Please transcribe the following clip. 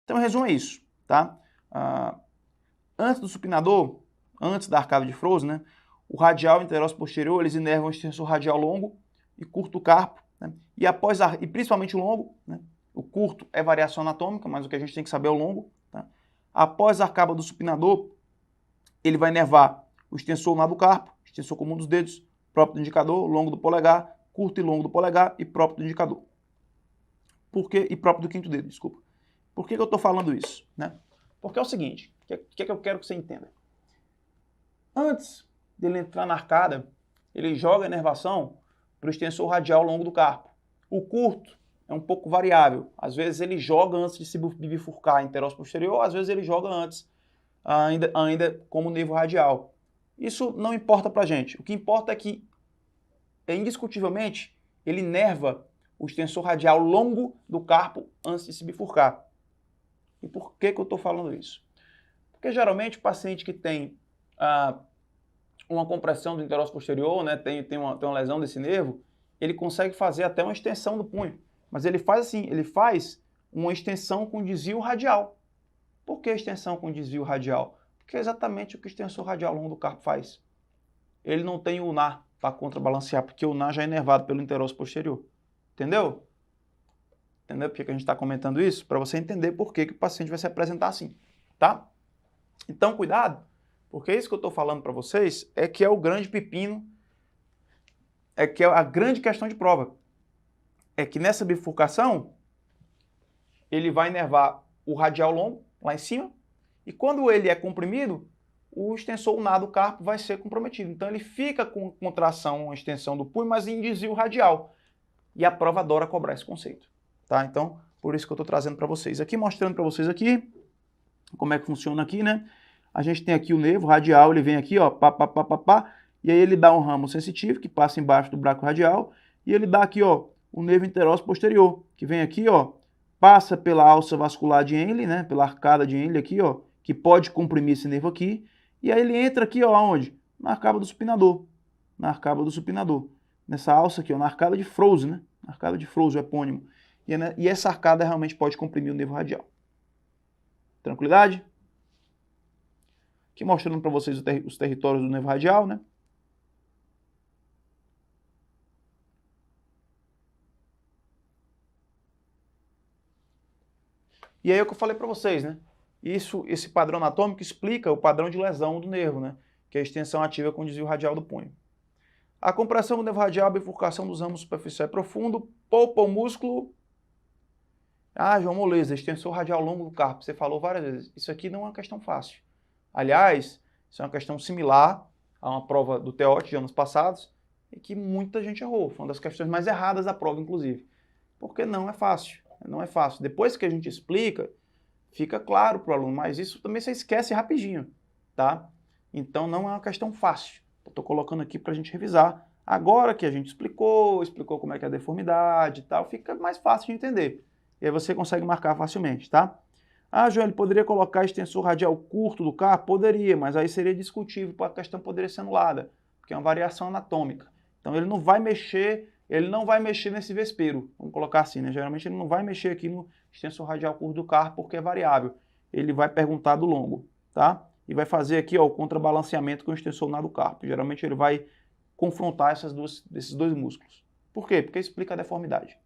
Então, em resumo, é isso, tá? Antes do supinador, antes da arcada de Froese, né, o radial e o interósseo posterior, eles inervam o extensor radial longo e curto do carpo, né, e principalmente o longo, né, o curto é variação anatômica, mas o que a gente tem que saber é o longo. Tá? Após a arcada do supinador, ele vai inervar o extensor ulnar do carpo, extensor comum dos dedos, próprio do indicador, longo do polegar, curto e longo do polegar e próprio do indicador. E próprio do quinto dedo, desculpa. Por que eu estou falando isso? Né? Porque é o seguinte, o que eu quero que você entenda? Antes dele entrar na arcada, ele joga a inervação para o extensor radial longo do carpo. O curto é um pouco variável. Às vezes ele joga antes de se bifurcar interósseo posterior, às vezes ele joga antes, ainda como nervo radial. Isso não importa para a gente. O que importa é que, indiscutivelmente, ele inerva o extensor radial longo do carpo antes de se bifurcar. E por que eu estou falando isso? Porque geralmente o paciente que tem uma compressão do interósseo posterior, né, tem uma lesão desse nervo, ele consegue fazer até uma extensão do punho. Mas ele faz assim, ele faz uma extensão com desvio radial. Por que extensão com desvio radial? Porque é exatamente o que o extensor radial longo do carpo faz. Ele não tem ulnar para contrabalancear, porque o ulnar já é inervado pelo interósseo posterior. Entendeu? Entendeu por que a gente está comentando isso? Para você entender por que o paciente vai se apresentar assim, tá? Então, cuidado, porque isso que eu estou falando para vocês é que é o grande pepino, é que é a grande questão de prova. É que nessa bifurcação, ele vai inervar o radial longo, lá em cima, e quando ele é comprimido, o extensor ulnar do carpo vai ser comprometido. Então, ele fica com contração, extensão do punho, mas em desvio radial. E a prova adora cobrar esse conceito. Tá? Então, por isso que eu estou trazendo para vocês aqui, mostrando para vocês aqui como é que funciona aqui, né? A gente tem aqui o nervo radial, ele vem aqui, ó, e aí ele dá um ramo sensitivo que passa embaixo do braco radial, e ele dá aqui, ó, o nervo interósseo posterior, que vem aqui, ó, passa pela alça vascular de Henle, né, pela arcada de Henle aqui, ó, que pode comprimir esse nervo aqui, e aí ele entra aqui, ó, aonde? Na arcada do supinador, nessa alça aqui, ó, na arcada de Froese, né, na arcada de Froese, o epônimo, e essa arcada realmente pode comprimir o nervo radial. Tranquilidade? Aqui mostrando para vocês os territórios do nervo radial, né? E aí é o que eu falei para vocês, né? Esse padrão anatômico explica o padrão de lesão do nervo, né? Que é a extensão ativa com desvio radial do punho. A compressão do nervo radial, a bifurcação dos ramos superficial e profundo, poupa o músculo. Ah, João, moleza, extensor radial longo do carpo. Você falou várias vezes. Isso aqui não é uma questão fácil. Aliás, isso é uma questão similar a uma prova do TEOT de anos passados e que muita gente errou. Foi uma das questões mais erradas da prova, inclusive. Porque não é fácil. Não é fácil. Depois que a gente explica, fica claro para o aluno, mas isso também você esquece rapidinho, tá? Então não é uma questão fácil. Estou colocando aqui para a gente revisar. Agora que a gente explicou como é que é a deformidade e tal, fica mais fácil de entender. E aí você consegue marcar facilmente, tá? Ah, João, ele poderia colocar extensor radial curto do carpo? Poderia, mas aí seria discutível, a questão poderia ser anulada, porque é uma variação anatômica. Então ele não vai mexer nesse vespeiro, vamos colocar assim, né? Geralmente ele não vai mexer aqui no extensor radial curto do carpo porque é variável. Ele vai perguntar do longo, tá? E vai fazer aqui, ó, o contrabalanceamento com o extensor ulnar do carpo. Geralmente ele vai confrontar esses dois músculos. Por quê? Porque explica a deformidade.